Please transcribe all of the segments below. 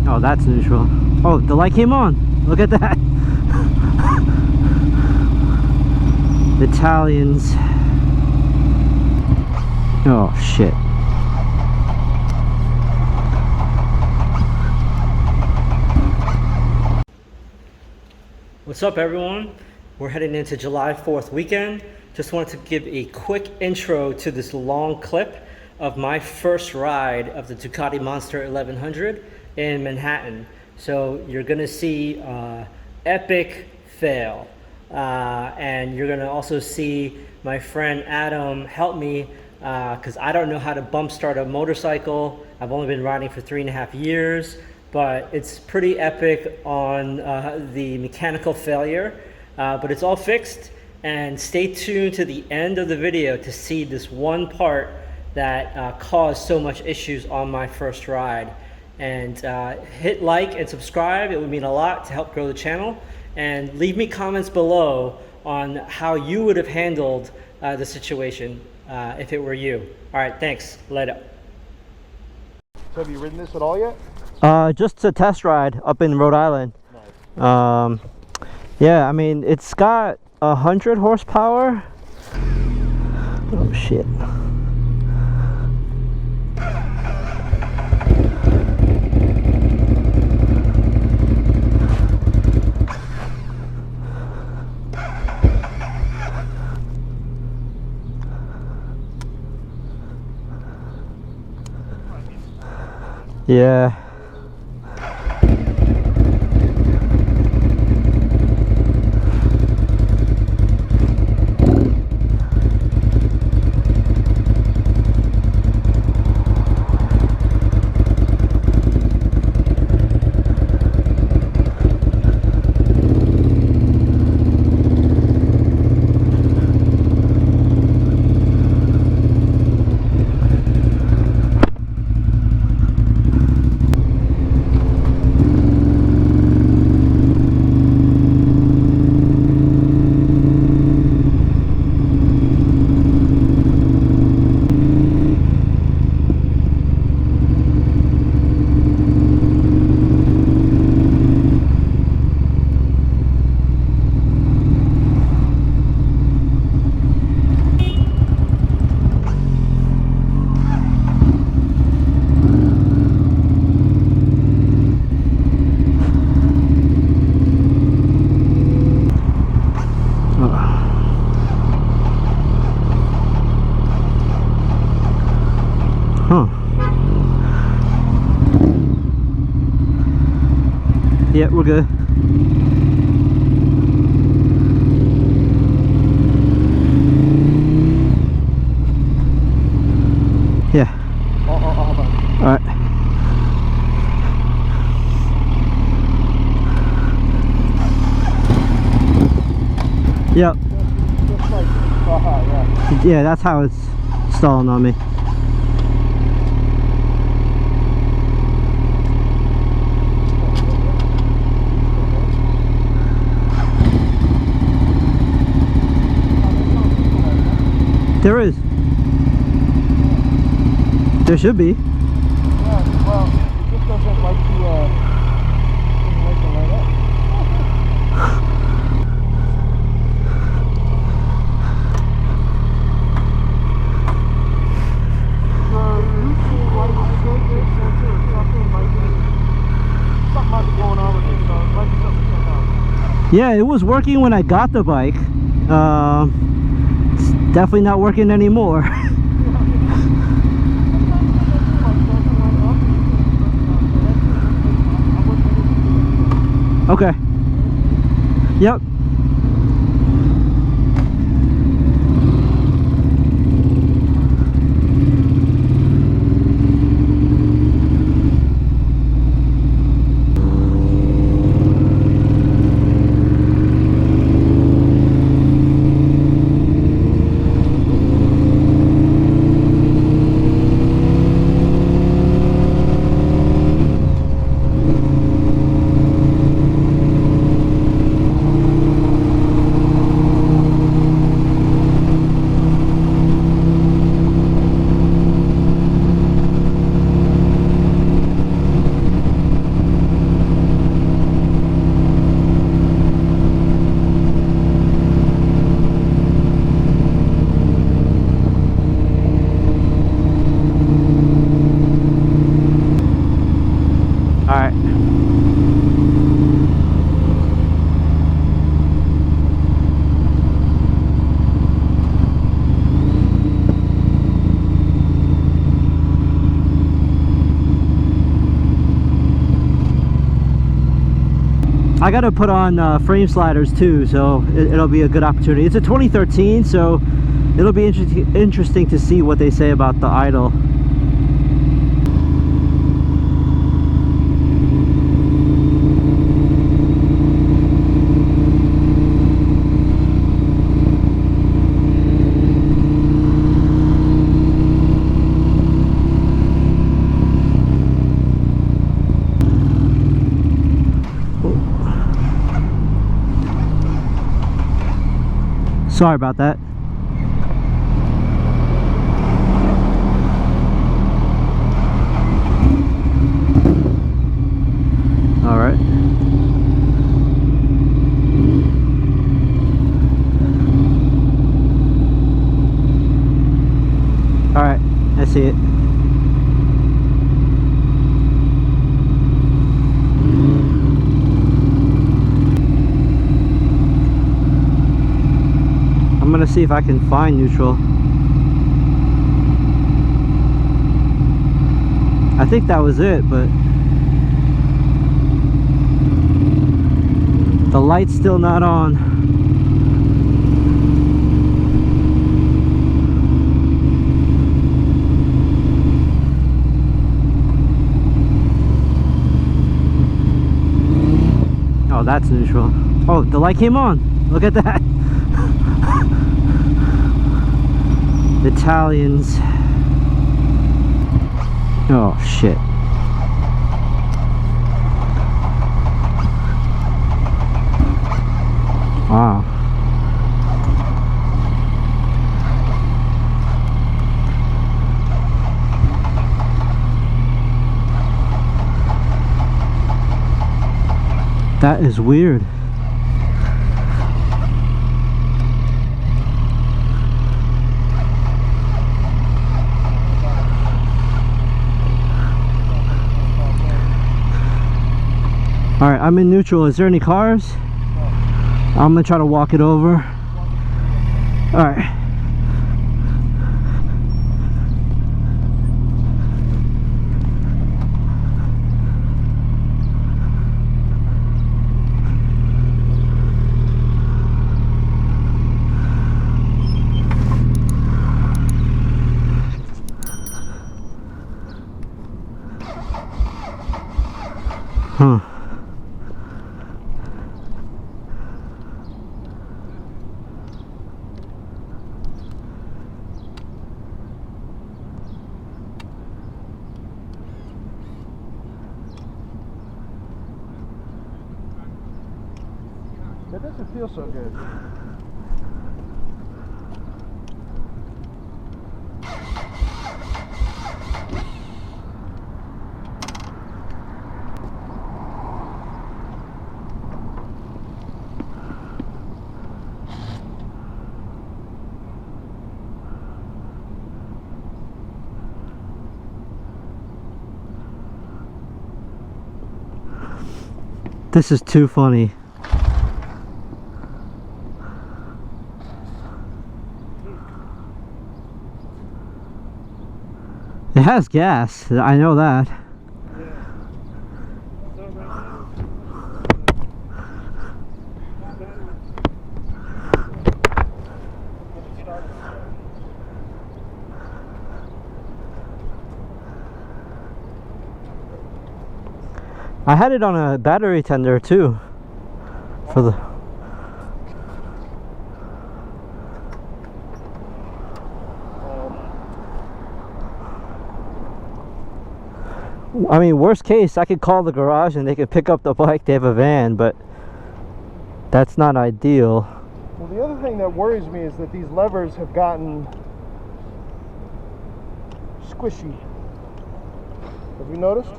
Oh, that's neutral. Oh, the light came on. Look at that. Italians. Oh, shit. What's up, everyone? We're heading into July 4th weekend. Just wanted to give a quick intro to this long clip of my first ride of the Ducati Monster 1100 in Manhattan. So you're gonna see epic fail, and you're gonna also see my friend Adam help me because I don't know how to bump start a motorcycle. I've only been riding for 3.5 years, but it's pretty epic on the mechanical failure, but it's all fixed. And stay tuned to the end of the video to see this one part that caused so much issues on my first ride. And hit like and subscribe. It would mean a lot to help grow the channel. And leave me comments below on how you would have handled the situation if it were you. All right, thanks. Later. So have you ridden this at all yet? Just a test ride up in Rhode Island. Nice. Yeah, I mean, it's got 100 horsepower. Oh shit. Yeah. Yeah, we're good. Yeah. Hold on. All right. Yep. Just like, yeah. Yeah, that's how it's stalling on me. There is. There should be. Yeah, well, it just doesn't like to light up. Something might be going on with it, so it might be something to check out. Yeah, it was working when I got the bike. It's definitely not working anymore. Okay. Yep. Alright. I gotta put on frame sliders too, so it'll be a good opportunity. It's a 2013, so it'll be interesting to see what they say about the idle. Sorry about that. All right. All right, I see it. I'm gonna see if I can find neutral. I think that was it, but the light's still not on. Oh, that's neutral. Oh, the light came on. Look at that. Italians. Oh shit. Wow. That is weird. All right, I'm in neutral. Is there any cars? I'm gonna try to walk it over. All right. Huh. That doesn't feel so good. This is too funny. It has gas, I know that. I had it on a battery tender too, for the. I mean, worst case, I could call the garage and they could pick up the bike. They have a van, but that's not ideal. Well, the other thing that worries me is that these levers have gotten squishy. Have you noticed?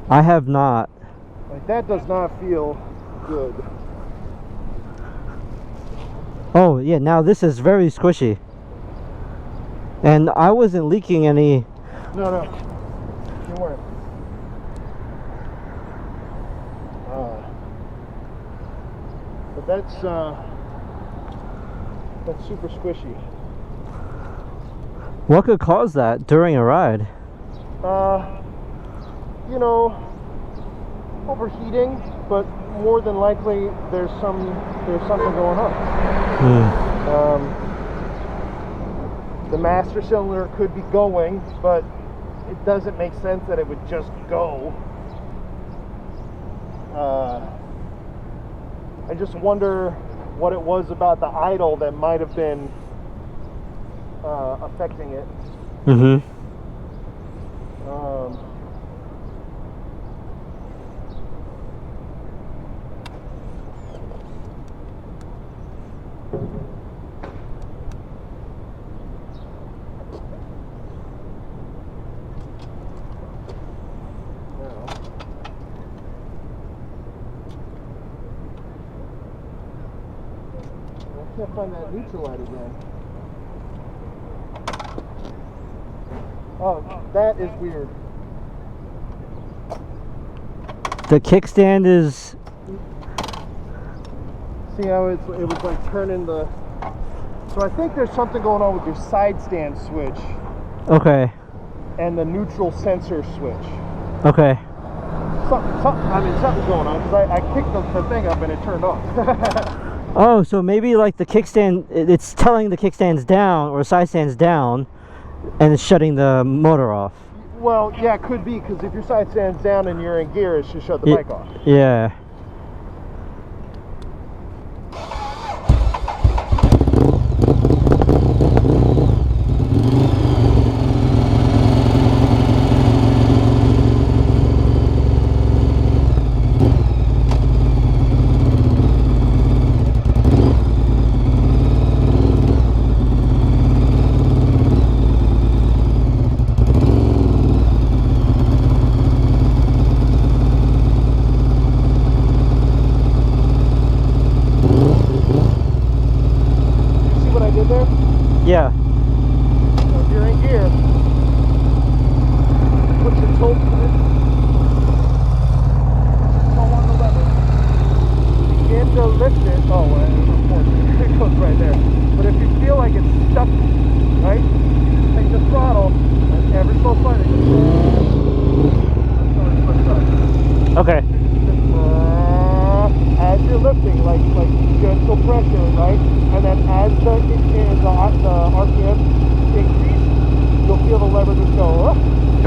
I have not. Like, that does not feel good. Oh yeah, now this is very squishy. And I wasn't leaking any. No, you weren't. that's super squishy. What could cause that during a ride? You know, overheating, but more than likely there's something going on. The master cylinder could be going, but it doesn't make sense that it would just go. I just wonder what it was about the idle that might have been affecting it. I can't find that neutral light again. Oh, that is weird. The kickstand is... See how it was like turning the... So I think there's something going on with your side stand switch. Okay. And the neutral sensor switch. Okay. Something's going on, because I kicked the thing up and it turned off. Oh, so maybe like the kickstand, it's telling the kickstand's down or side stand's down, and it's shutting the motor off. Well, yeah, it could be, because if your side stand's down and you're in gear, it should shut the bike off. Yeah. Yeah. So if you're in gear, put your toe on the lever. Begin to lift it. Oh, well, it goes right there. But if you feel like it's stuck, right, take the throttle and ever so slightly. Okay. As you're lifting, like gentle pressure, right? And then as the RPM increase, you'll feel the lever just go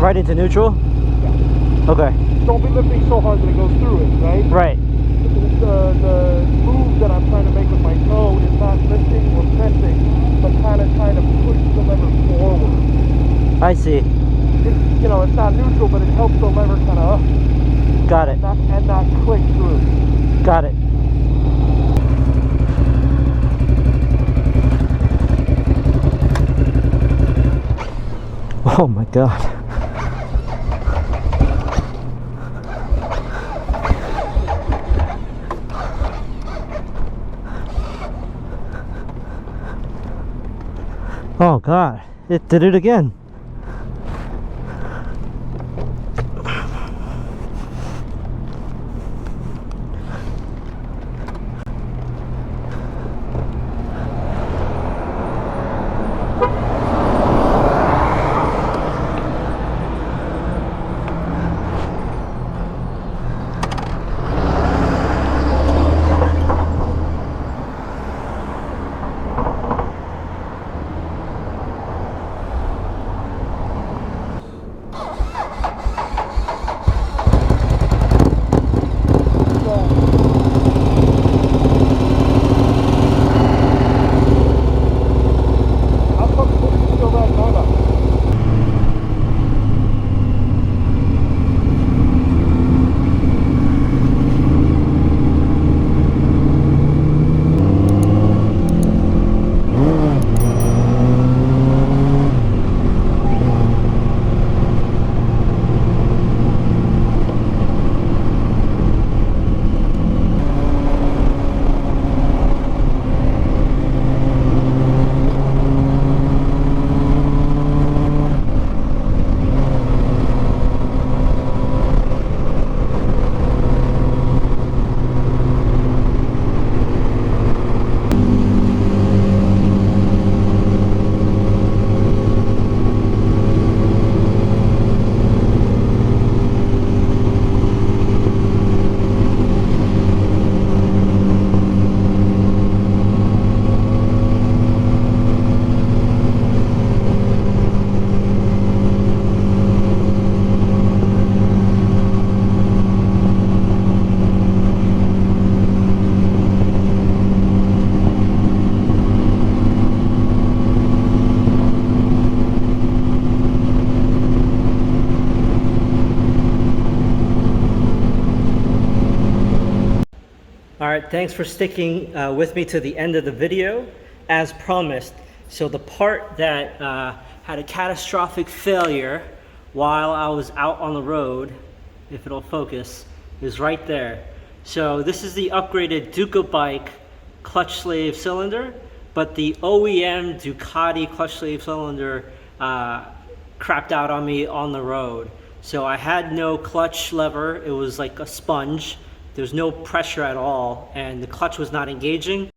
Right into neutral? Yeah. Okay. Don't be lifting so hard that it goes through it, right? Right. The move that I'm trying to make with my toe is not lifting or pressing, but kind of trying to push the lever forward. I see. You know, it's not neutral, but it helps the lever kind of Got it. and not click through. Got it. Oh my God. Oh God, it did it again. All right, thanks for sticking with me to the end of the video, as promised. So the part that had a catastrophic failure while I was out on the road, if it'll focus, is right there. So this is the upgraded Duca bike clutch slave cylinder, but the OEM Ducati clutch slave cylinder crapped out on me on the road. So I had no clutch lever, it was like a sponge. There's no pressure at all, and the clutch was not engaging.